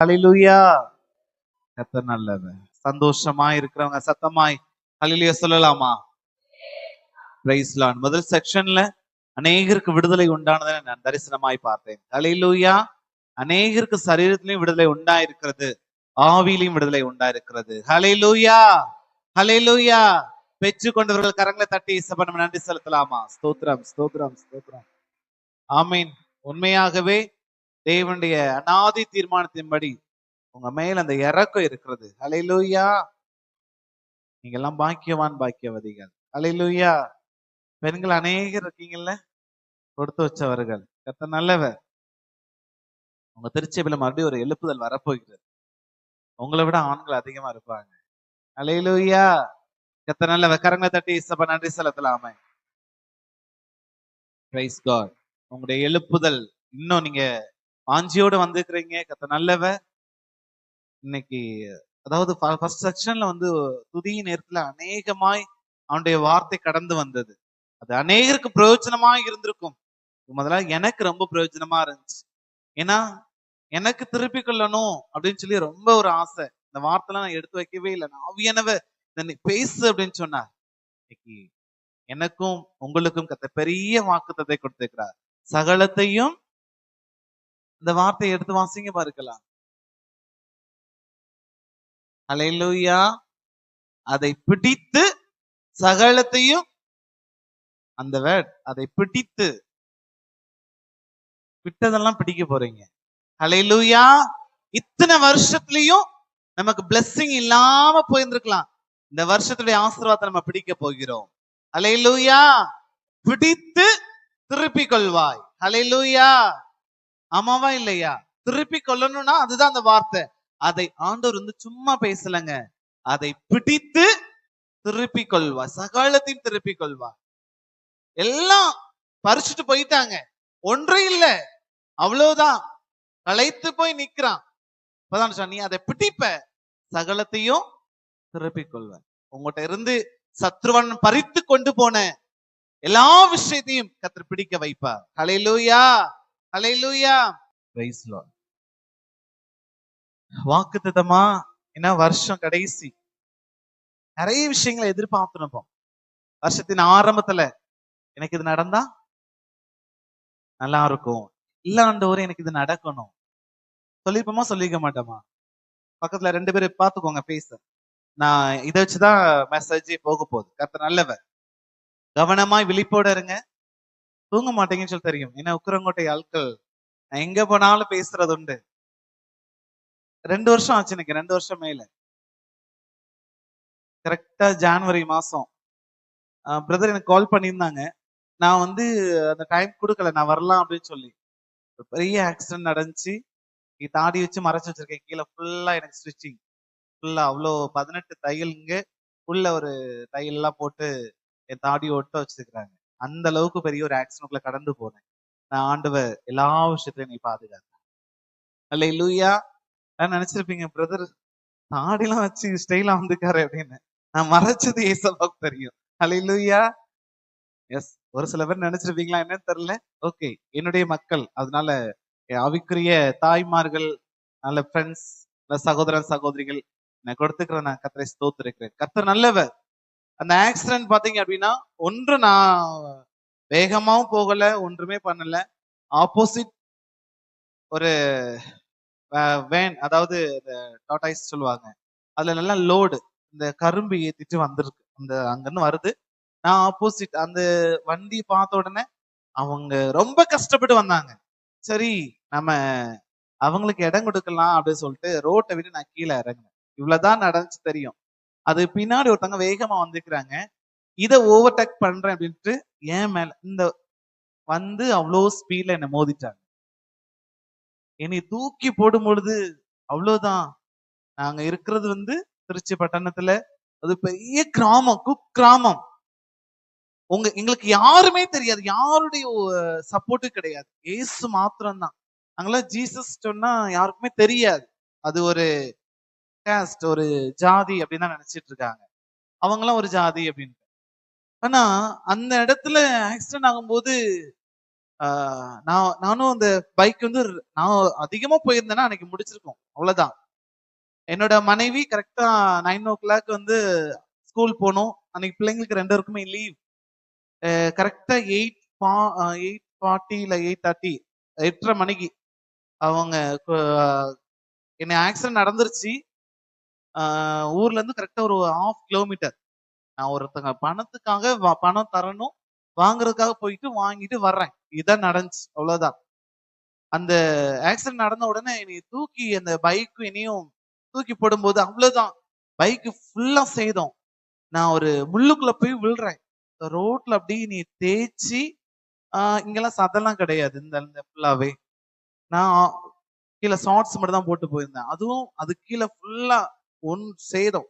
ஹல்லேலூயா. கர்த்தர் நல்லவர். சந்தோஷமா இருக்கிறவங்க சத்தமாய் ஹல்லேலூயா சொல்லலாமா? Praise Lord. முதல் செக்ஷன்ல அநேகருக்கு விடுதலை உண்டானதை நான் தரிசனமாய் பார்த்தேன். ஹல்லேலூயா. அநேகருக்கு சரீரத்திலையும் விடுதலை உண்டாயிருக்கிறது, ஆவியிலையும் விடுதலை உண்டாயிருக்கிறது. ஹல்லேலூயா, ஹல்லேலூயா. பெற்றுக் கொண்டவர்கள் கரங்களை தட்டி இயேசுவே நம்ம நன்றி செலுத்தலாமா? ஸ்தோத்திரம், ஸ்தோத்திரம், ஸ்தோத்திரம். ஆமீன். உண்மையாகவே தேவனுடைய அநாதி தீர்மானத்தின்படி உங்க மேல் அந்த இறக்கம் இருக்கிறது. ஹல்லேலூயா. நீங்க எல்லாம் பாக்கியவான் பாக்கியவதிகள். ஹல்லேலூயா. பெண்கள் அநேகர் இருக்கீங்கல்ல, கொடுத்து வச்சவர்கள். கர்த்தர் நல்லவர். உங்க திருச்சபையில மறுபடியும் ஒரு எழுப்புதல் வரப்போகிறது. உங்களை விட ஆண்கள் அதிகமா இருப்பாங்க. ஹல்லேலூயா. கர்த்தர் நல்லவர். கரங்களை தட்டி இயேசுவே நன்றி செலுத்தலாமே. Price God. உங்களுடைய எழுப்புதல் இன்னும் நீங்க வாஞ்சியோடு வந்திருக்கிறீங்க. கர்த்தர் நல்லவர். இன்னைக்கு அதாவது ஃபர்ஸ்ட் செக்ஷன்ல துதி நேரத்துல அநேகமாய் அவனுடைய வார்த்தை கடந்து வந்தது. அது அநேகருக்கு பிரயோஜனமா இருந்திருக்கும். முதல்ல எனக்கு ரொம்ப பிரயோஜனமா இருந்துச்சு. ஏன்னா எனக்கு திருப்பி கொள்ளணும் அப்படின்னு சொல்லி ரொம்ப ஒரு ஆசை. இந்த வார்த்தைலாம் நான் எடுத்து வைக்கவே இல்லை. நான் ஆவியானவர் பேசு அப்படின்னு சொன்னார். இன்னைக்கு எனக்கும் உங்களுக்கும் கர்த்தர் பெரிய வாக்குத்தத்தை கொடுத்திருக்கிறார். சகலத்தையும் இந்த வார்த்தையை எடுத்து வாசிங்க பார்க்கலாம். ஹல்லேலூயா. அதை பிடித்து சகலத்தையும், அந்த வேர்ட், அதை பிடித்து விட்டதெல்லாம் பிடிக்க போறீங்க. ஹல்லேலூயா. இத்தனை வருஷத்துலயும் நமக்கு பிளெஸிங் இல்லாம போயிருந்திருக்கலாம். இந்த வருஷத்துடைய ஆசீர்வாதத்தை நம்ம பிடிக்க போகிறோம். ஹல்லேலூயா. பிடித்து திருப்பி கொள்வாய். ஹல்லேலூயா. ஆமாவா இல்லையா? திருப்பி கொள்ளணும்னா அதுதான் அந்த வார்த்தை. அதை ஆண்டவர் சும்மா பேசலங்க. அதை பிடித்து திருப்பி கொள்வாய். சகலத்தையும் திருப்பி கொள்வாய். எல்லாம் பறிச்சுட்டு போயிட்டாங்க, ஒன்றே இல்ல, அவ்வளவுதான். களைத்து போய் நிக்கிறான். நீ அதை பிடிப்ப, சகலத்தையும் திருப்பி கொள்வ. உங்ககிட்ட இருந்து சத்ருவன் பறித்து கொண்டு போன எல்லா விஷயத்தையும் கர்த்தர் பிடிக்க வைப்பார். ஹல்லேலூயா, ஹல்லேலூயா. Price Lord. வாக்குத்தத்தமா என்ன, வருஷம் கடைசி நிறைய விஷயங்களை எதிர்பார்த்துருப்போம். வருஷத்தின் ஆரம்பத்துல எனக்கு இது நடந்தா நல்லா இருக்கும், இல்ல ஆண்டவரே எனக்கு இது நடக்கணும் சொல்லிருப்போமா, சொல்லிக்க மாட்டோமா? பக்கத்துல 2 பேரும் பாத்துக்கோங்க பேச. நான் இதை வச்சுதான் மெசேஜ் போக போகுது. கர்த்தர் நல்லவர். கவனமாய் விழிப்போட இருங்க. தூங்க மாட்டேங்கன்னு சொல்லி தெரியும். ஏன்னா உக்கிரங்கோட்டை ஆட்கள் நான் எங்க போனாலும் பேசுறது உண்டு. 2 வருஷம் ஆச்சு எனக்கு, 2 வருஷம் மேல. கரெக்டா ஜனவரி மாசம் பிரதர் எனக்கு கால் பண்ணியிருந்தாங்க. நான் அந்த டைம் கொடுக்கல, நான் வரலாம் அப்படின்னு சொல்லி. பெரிய ஆக்சிடென்ட் நடந்துச்சு. தாடி வச்சு மறைச்சு வச்சிருக்கேன். கீழே ஃபுல்லா எனக்கு ஸ்டிச்சிங், ஃபுல்லா அவ்வளோ 18 தையலுங்க. உள்ள ஒரு தையல் எல்லாம் போட்டு என் தாடியை ஒட்ட வச்சிருக்கிறாங்க. அந்த அளவுக்கு பெரிய ஒரு ஆக்சிடென்ட்ல கடந்து போனேன். நான் ஆண்டவர் எல்லா விஷயத்திலையும் நீ பாதுகாத்தேன். ஹல்லேலூயா. நான் நினைச்சிருப்பீங்க பிரதர் தாடிலாம் வச்சு ஸ்டைலா வந்துக்காரு அப்படின்னு. நான் மறைச்சது ஏசப்பாவுக்கு தெரியும். ஹல்லேலூயா. எஸ். ஒரு சில பேர் நினைச்சிருப்பீங்களா என்னன்னு தெரியல. ஓகே, என்னுடைய மக்கள், அதனால ஆவிக்குரிய தாய்மார்கள், நல்ல ஃப்ரெண்ட்ஸ், சகோதரன் சகோதரிகள் நான் கொடுத்துக்கிறேன். நான் கர்த்தரை ஸ்தோத்திரிக்கிறேன். கர்த்தர் நல்லவர். அந்த ஆக்சிடென்ட் பாத்தீங்க அப்படின்னா, ஒன்று நான் வேகமாவும் போகல, ஒன்றுமே பண்ணல. ஆப்போசிட் ஒரு வேன், அதாவது டாடாய்ஸ் சொல்லுவாங்க, அதுல நல்லா லோடு இந்த கரும்பு ஏத்திட்டு வந்திருக்கு. அங்கிருந்து வருது. நான் ஆப்போசிட் அந்த வண்டி பார்த்த உடனே அவங்க ரொம்ப கஷ்டப்பட்டு வந்தாங்க. சரி, நம்ம அவங்களுக்கு இடம் கொடுக்கலாம் அப்படின்னு சொல்லிட்டு ரோட்டை விட்டு நான் கீழே இறங்கினேன். இவ்வளவுதான் நடந்துச்சு தெரியும். அது பின்னாடி ஒருத்தவங்க வேகமா வந்துக்கிறாங்க. இதை ஓவர்டேக் பண்றேன் அப்படின்ட்டு ஏன் மேல அவ்வளோ ஸ்பீட்ல என்னை மோதிட்டாங்க. என்னை தூக்கி போடும் பொழுது அவ்வளவுதான். நாங்க இருக்கிறது திருச்சி பட்டணத்துல, அது பெரிய கிராமம், குக்கிராமம். எங்களுக்கு யாருமே தெரியாது, யாருடைய சப்போர்ட்டும் கிடையாது. ஏசு மாத்திரம்தான். அங்கெல்லாம் ஜீசஸ் சொன்னா யாருக்குமே தெரியாது. அது ஒரு காஸ்ட், ஒரு ஜாதி அப்படின்னு தான் நினைச்சிட்டு இருக்காங்க. அவங்கெல்லாம் ஒரு ஜாதி அப்படின்னு. ஆனா அந்த இடத்துல ஆக்சிடென்ட் ஆகும்போது நானும் அந்த பைக் வந்து நான் அதிகமா போயிருந்தேன்னா அன்னைக்கு முடிச்சிருக்கோம், அவ்வளவுதான். என்னோட மனைவி கரெக்டா 9 o'clock வந்து ஸ்கூல் போகணும். அன்னைக்கு பிள்ளைங்களுக்கு 2 பேருக்குமே லீவ். கரெக்டா 8:40 இல்ல 8:30, 8:30 மணிக்கு அவங்க என்ன ஆக்சிடென்ட் நடந்துருச்சு. ஊர்ல இருந்து கரெக்டா ஒரு 1/2 கிலோமீட்டர். நான் ஒருத்தங்க பணத்துக்காக பணம் தரணும், வாங்குறதுக்காக போயிட்டு வாங்கிட்டு வர்றேன். இதுதான் நடந்துச்சு, அவ்வளவுதான். அந்த ஆக்சிடென்ட் நடந்த உடனே என்னை தூக்கி அந்த பைக்கும் என்னையும் தூக்கி போடும்போது அவ்வளவுதான், பைக்கு ஃபுல்லா சேதம். நான் ஒரு முள்ளுக்குள்ள போய் விழுறேன். ரோட்ல அப்படியே நீ தேய்ச்சி, இங்கெல்லாம் சதெல்லாம் கிடையாது இந்த ஃபுல்லாவே. நான் கீழே ஷார்ட்ஸ் மட்டும் தான் போட்டு போயிருந்தேன். அதுவும் அது கீழே ஃபுல்லா சேதம்.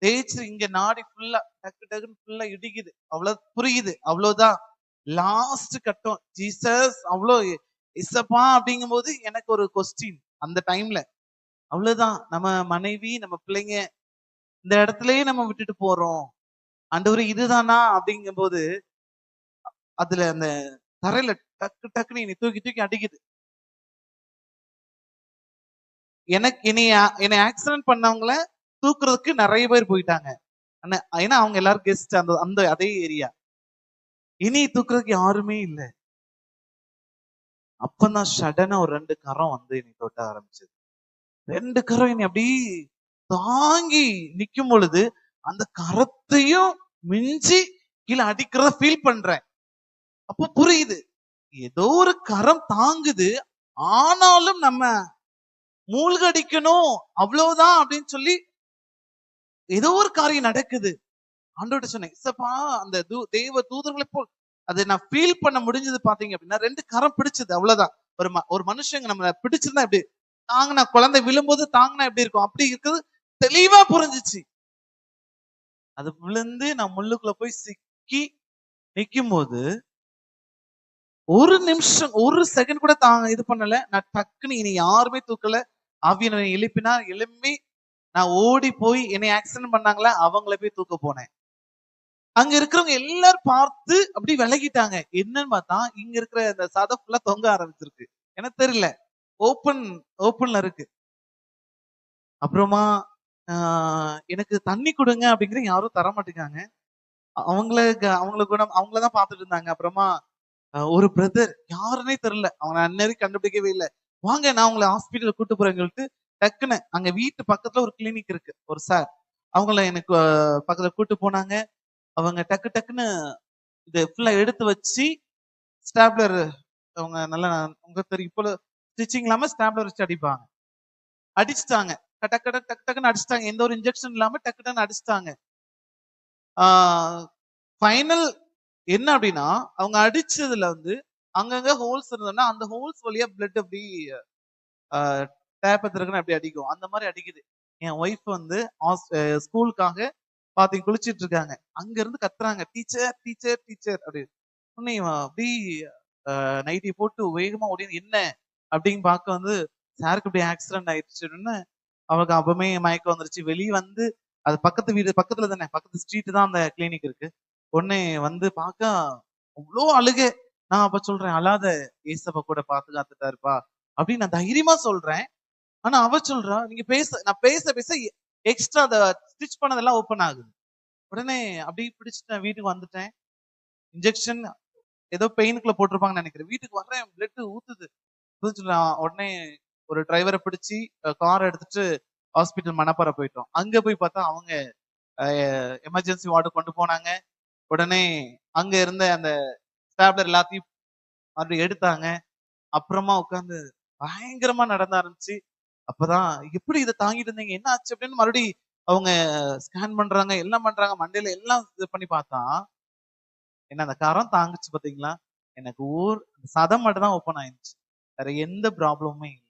தேய்ச்சி இங்க நாடி ஃபுல்லா டக்கு டக்குன்னு ஃபுல்லா இடிக்குது. அவ்வளவு புரியுது, அவ்வளவுதான். லாஸ்ட் கட்டம். ஜீசஸ் அவ்வளோ இசப்பா அப்படிங்கும் போது எனக்கு ஒரு கொஸ்டின் அந்த டைம்ல. அவ்வளவுதான், நம்ம மனைவி நம்ம பிள்ளைங்க இந்த இடத்துலயே நம்ம விட்டுட்டு போறோம். ஆண்டவரே இதுதானா அப்படிங்கும் போது அதுல அந்த தரையில டக்கு டக்குன்னு என்னை தூக்கி தூக்கி அடிக்குது. எனக்கு என்னை ஆக்சிடென்ட் பண்ணவங்கள தூக்குறதுக்கு நிறைய பேர் போயிட்டாங்க. ஏன்னா அவங்க எல்லாரும் கெஸ்ட், அந்த அந்த அதே ஏரியா. இனி தூக்குறதுக்கு யாருமே இல்ல. அப்பதான் சடனா ஒரு 2 கரம் வந்து என்னை தொட்ட ஆரம்பிச்சது. 2 கரம் என்னை அப்படி தாங்கி நிக்கும் பொழுது அந்த கரத்தையும் மிஞ்சி கீழே அடிக்கிறத ஃபீல் பண்றேன். அப்ப புரியுது, ஏதோ ஒரு கரம் தாங்குது, ஆனாலும் நம்ம மூழ்கடிக்கணும் அவ்வளவுதான் அப்படின்னு சொல்லி ஏதோ ஒரு காரியம் நடக்குது. ஆண்டவர்கிட்ட சொன்னேன், இசப்பா அந்த தெய்வ தூதர்களை போல் அதை நான் ஃபீல் பண்ண முடிஞ்சது. பாத்தீங்க அப்படின்னா 2 கரம் பிடிச்சது, அவ்வளவுதான். ஒரு மனுஷங்க நம்ம பிடிச்சிருந்தா எப்படி தாங்கினா, குழந்தை விழும்போது தாங்கினா எப்படி இருக்கும், அப்படி இருக்குது தெளிவா புரிஞ்சிச்சு. அது விழுந்து நான் முள்ளுக்குள்ள போய் சிக்கி நிக்கும் போது ஒரு நிமிஷம், ஒரு செகண்ட் கூட இது பண்ணல. நான் டக்குன்னு இனி யாருமே தூக்கல. ஆவியனை எழுப்பினா எழும்பி நான் ஓடி போய் என்னை ஆக்சிடென்ட் பண்ணாங்களா அவங்கள போய் தூக்க போனேன். அங்க இருக்கிறவங்க எல்லாரும் பார்த்து அப்படி விலகிட்டாங்க. என்னன்னு பார்த்தா இங்க இருக்கிற இந்த சதை ஃபுல்லா தொங்க ஆரம்பிச்சிருக்கு. எனக்கு தெரியல, ஓப்பன்ல இருக்கு. அப்புறமா எனக்கு தண்ணி கொடுங்க அப்படிங்கிற யாரும் தர மாட்டேங்காங்க. அவங்களதான் பார்த்துட்டு இருந்தாங்க. அப்புறமா ஒரு பிரதர், யாருன்னே தெரியல, அவங்க அந்நேரம் கண்டுபிடிக்கவே இல்லை. வாங்க நான் உங்களை ஹாஸ்பிட்டல் கூட்டு போறேன்னு சொல்லிட்டு டக்குன்னு அங்க வீட்டு பக்கத்துல ஒரு கிளினிக் இருக்கு, ஒரு சார் அவங்கள எனக்கு பக்கத்துல கூட்டு போனாங்க. அவங்க டக்கு டக்குன்னு இதை ஃபுல்லா எடுத்து வச்சு ஸ்டாப்லர், அவங்க நல்லா உங்களுக்கு தெரியும், இப்போ ஸ்டிச்சிங் இல்லாம ஸ்டாப்லர் வச்சு அடிப்பாங்க, அடிச்சுட்டாங்க. டக்கு டக்குன்னு அடிச்சுட்டாங்க. எந்த ஒரு இன்ஜெக்ஷன் இல்லாம டக்கு டக்குன்னு அடிச்சுட்டாங்க. ஃபைனல் என்ன அப்படின்னா, அவங்க அடிச்சதுல வந்து அங்கங்க ஹோல்ஸ் இருந்தோம்னா அந்த ஹோல்ஸ் வழியா பிளட் அப்படி டேப்பத்திற்குன்னு அப்படி அடிக்கும். அந்த மாதிரி அடிக்குது. என் ஒய்ஃப் வந்து ஸ்கூலுக்காக பாத்தீங்க குளிச்சிட்டு இருக்காங்க. அங்க இருந்து கத்துறாங்க, டீச்சர் டீச்சர் டீச்சர் அப்படி. உடனே அப்படி நைட்டி போட்டு வேகமா ஓடி என்ன அப்படின்னு பார்க்க வந்து சாருக்கு இப்படி ஆக்சிடென்ட் ஆயிடுச்சுன்னு அவளுக்கு அப்பவுமே மயக்கம் வந்துருச்சு. வெளியே வந்து அது பக்கத்து வீடு பக்கத்துல தானே, பக்கத்து ஸ்ட்ரீட் தான் அந்த கிளினிக் இருக்கு. உடனே வந்து பார்க்க அவ்வளோ அழுகை. நான் அப்ப சொல்றேன், அழாத, ஏசப்பா கூட பாதுகாத்துட்டாருப்பா அப்படின்னு நான் தைரியமா சொல்றேன். ஆனா அவ சொல்றா, நீங்க நான் பேச பேச எக்ஸ்ட்ரா அந்த ஸ்டிச் பண்ணதெல்லாம் ஓப்பன் ஆகுது. உடனே அப்படி பிடிச்சிட்டு நான் வீட்டுக்கு வந்துட்டேன். இன்ஜெக்ஷன் ஏதோ பெயினுக்குள்ள போட்டிருப்பாங்கன்னு நினைக்கிறேன். வீட்டுக்கு வர்றேன், பிளட் ஊத்துது. உடனே ஒரு டிரைவரை பிடிச்சி கார் எடுத்துட்டு ஹாஸ்பிட்டல் மணப்பாறை போயிட்டோம். அங்க போய் பார்த்தா அவங்க எமர்ஜென்சி வார்டு கொண்டு போனாங்க. உடனே அங்க இருந்த அந்த ஸ்டாப்லர் எல்லாத்தையும் மறுபடியும் எடுத்தாங்க. அப்புறமா உட்காந்து பயங்கரமா நடந்த ஆரம்பிச்சு. அப்பதான் எப்படி இதை தாங்கிட்டு இருந்தீங்க, என்ன ஆச்சு அப்படின்னு மறுபடியும் அவங்க ஸ்கேன் பண்றாங்க, எல்லாம் பண்றாங்க, மண்டையில எல்லாம் இது பண்ணி பார்த்தா என்ன அந்த கரம் தாங்குச்சு. பாத்தீங்களா, எனக்கு சதம் மட்டும் தான் ஓப்பன் ஆயிடுச்சு, வேற எந்த ப்ராப்ளமுமே இல்லை.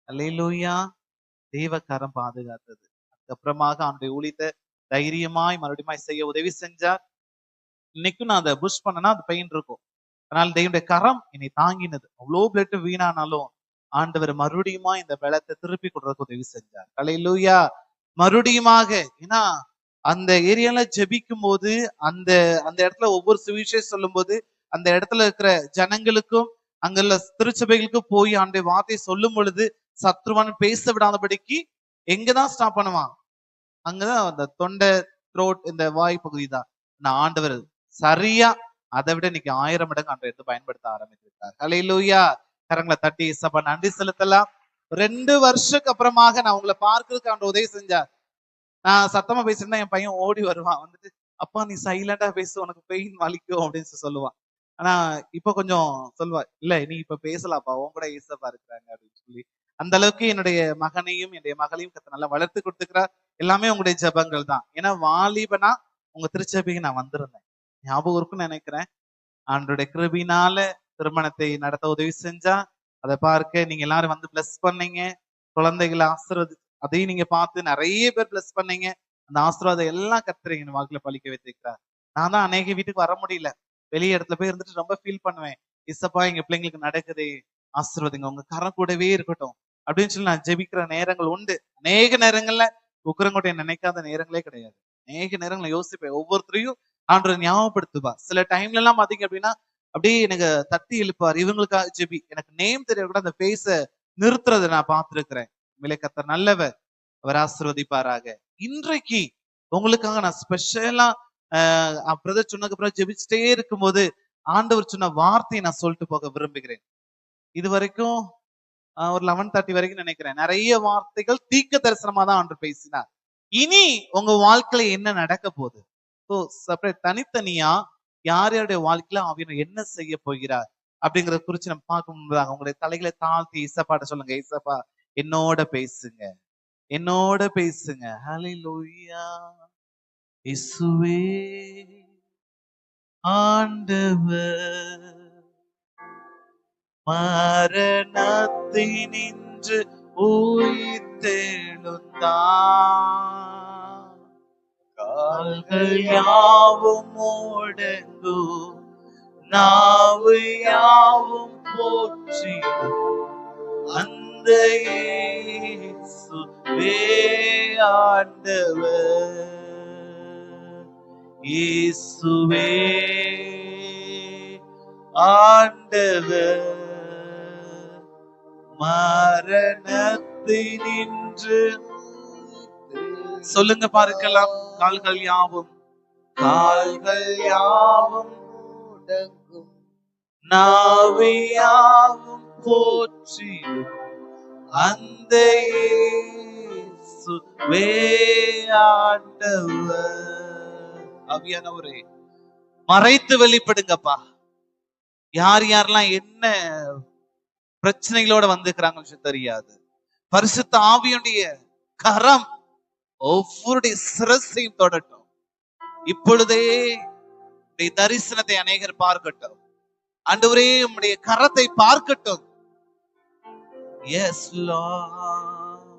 அல்லேலூயா, தெய்வ கரம் பாதுகாத்தது. அதுக்கப்புறமாக அவனுடைய ஊழியத்தை தைரியமாய் மறுபடியும் செய்ய உதவி செஞ்சார். இன்னைக்கும் நான் அதை புஷ் பண்ணனா அது பெயின் இருக்கும். அதனால தெய்வனுடைய கரம் என்னை தாங்கினது. அவ்வளோ பிளட் வீணானாலும் ஆண்டவர் மறுபடியுமா இந்த பலத்தை திருப்பி கொடுறதுக்கு உதவி செஞ்சார். அல்லேலூயா. மறுபடியுமாக, ஏன்னா அந்த ஏரியால ஜெபிக்கும் போது அந்த அந்த இடத்துல ஒவ்வொரு சுவிசேஷம் சொல்லும் போது அந்த இடத்துல இருக்கிற ஜனங்களுக்கும் அங்குள்ள திருச்சபைகளுக்கும் போய் ஆண்டு வார்த்தையை சொல்லும் பொழுது சத்ருவான் பேச விடாதபடிக்கு எங்கதான் ஸ்டாப் பண்ணுவான்? அங்கதான் அந்த தொண்டை, த்ரோட், இந்த வாய் பகுதி தான். நான் ஆண்டவர் சரியா அதை விட இன்னைக்கு 1000 மடங்கு ஆண்டவர் எடுத்து பயன்படுத்த ஆரம்பிச்சிருக்கார். ஹல்லேலூயா. கரங்களை தட்டி சபா நன்றி செலுத்தலாம். 2 வருஷத்துக்கு அப்புறமாக நான் உங்களை பார்க்கறதுக்கு ஆண்டவர் உதவி செஞ்சார். நான் சத்தமா பேசிருந்தா என் பையன் ஓடி வருவான், வந்துட்டு அப்பா நீ சைலண்டா பேசு, உனக்கு பெயின் வலிக்கும் அப்படின்னு சொல்லுவான். ஆனா இப்ப கொஞ்சம் சொல்லுவா, இல்ல நீ இப்ப பேசலாப்பா, உன் கூட ஏசப்பா இருக்கிறாங்க அப்படின்னு சொல்லி. அந்த அளவுக்கு என்னுடைய மகனையும் என்னுடைய மகளையும் கத்த நல்லா வளர்த்து கொடுத்துக்கிறார். எல்லாமே உங்களுடைய ஜபங்கள் தான். ஏன்னா வாலிபனா உங்க திருச்சபைக்கு நான் வந்திருந்தேன், ஞாபகம் இருக்குன்னு நினைக்கிறேன். ஆண்டருடைய கிருபினால திருமணத்தை நடத்த உதவி செஞ்சா அதை பார்க்க நீங்க எல்லாரும் வந்து பிளஸ் பண்ணீங்க. குழந்தைகளை ஆசீர்வதி அதையும் நீங்க பார்த்து நிறைய பேர் பிளஸ் பண்ணீங்க. அந்த ஆசீர்வாதம் எல்லாம் கத்துறீங்க வாழ்க்கையில பழிக்க வைத்திருக்கிறார். நான் தான் அநேக வீட்டுக்கு வர முடியல, வெளிய இடத்துல போய் இருந்துட்டு ரொம்ப ஃபீல் பண்ணுவேன். இசப்பா எங்க பிள்ளைங்களுக்கு நடக்குதே, ஆசீர்வாதிங்க, உங்க கரம் கூடவே இருக்கட்டும் அப்படின்னு சொல்லி நான் ஜெபிக்கிற நேரங்கள் உண்டு. அநேக நேரங்கள்ல உக்கரங்கோட்டையை நினைக்காத நேரங்களே கிடையாது. அநேக நேரங்களை யோசிப்பேன், ஒவ்வொருத்தரையும் ஆண்டவர் ஞாபகப்படுத்துவா. சில டைம்ல எல்லாம் பாத்தீங்க அப்படின்னா அப்படியே எனக்கு தட்டி எழுப்பார், இவங்களுக்காக ஜெபி. எனக்கு நேம் தெரிய கூட அந்த பேச நிறுத்துறதை நான் பார்த்திருக்கிறேன். உண்மையிலே கர்த்தர் நல்லவர், அவர் ஆசீர்வதிப்பாராக. இன்றைக்கு உங்களுக்காக நான் ஸ்பெஷலா பிரதர் சொன்னதுக்கு அப்புறம் ஜெபிச்சுட்டே இருக்கும்போது ஆண்டவர் சொன்ன வார்த்தையை நான் சொல்லிட்டு போக விரும்புகிறேன். இது வரைக்கும் ஒரு 11:30 வரைக்கும் நினைக்கிறேன், நிறைய வார்த்தைகள் தீர்க்க தரிசனமா தான் ஆண்டவர் பேசினார். இனி உங்க வாழ்க்கையில என்ன நடக்க போகுது, செப்பரேட் தனித்தனியா யார் யாருடைய வாழ்க்கையில ஆவியானவர் என்ன செய்ய போகிறார் அப்படிங்கறத குறிச்சு நம்ம பார்க்க முன்பதாக உங்களுடைய தலைகளை தாழ்த்தி இசப்பாட்ட சொல்லுங்க, இசப்பா என்னோட பேசுங்க, என்னோட பேசுங்க. ஹல்லேலூயா. இயேசுவே ஆண்டவர் மரணத்தினின்று உயிர்த்தெழுந்தார், கால்கள் யாவும் முடங்கும், நாவு யாவும் போற்றிடும் அந்த இயேசுவே ஆண்டவர். இயேசுவே ஆண்டவர் மரணத்தினின்று சொல்லுங்க பார்க்கலாம். கால்கள் யாவும் முடங்கும், நாவு யாவும் போற்றிடும் அந்த இயேசுவே ஆண்டவர். ஆவியானவரே மறைத்து வெளிப்படுங்கப்பா. யார் யாரெல்லாம் என்ன பிரச்சனைகளோட வந்துக்கிறாங்கன்னு தெரியாது. பரிசுத்த ஆவியுடைய கரம் ஒவ்வொருடைய சிரசையும் தொடட்டும். இப்பொழுதே தரிசனத்தை அநேகர் பார்க்கட்டும். ஆண்டவரே உம்முடைய கரத்தை பார்க்கட்டும். S Lord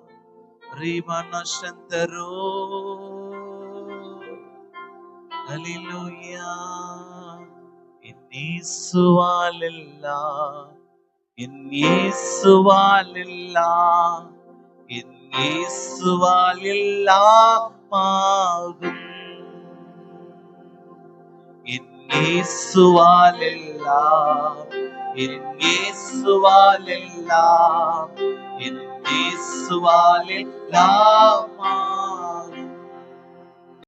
ரிமனஷந்தரோ. ஹல்லேலூயா. இயேசுவாலெல்லாம், இயேசுவாலெல்லாம், இயேசுவாலெல்லாம் ஆகும். இயேசுவாலெல்லாம், இயேசுவாலெல்லாம், இயேசுவாலெல்லாம்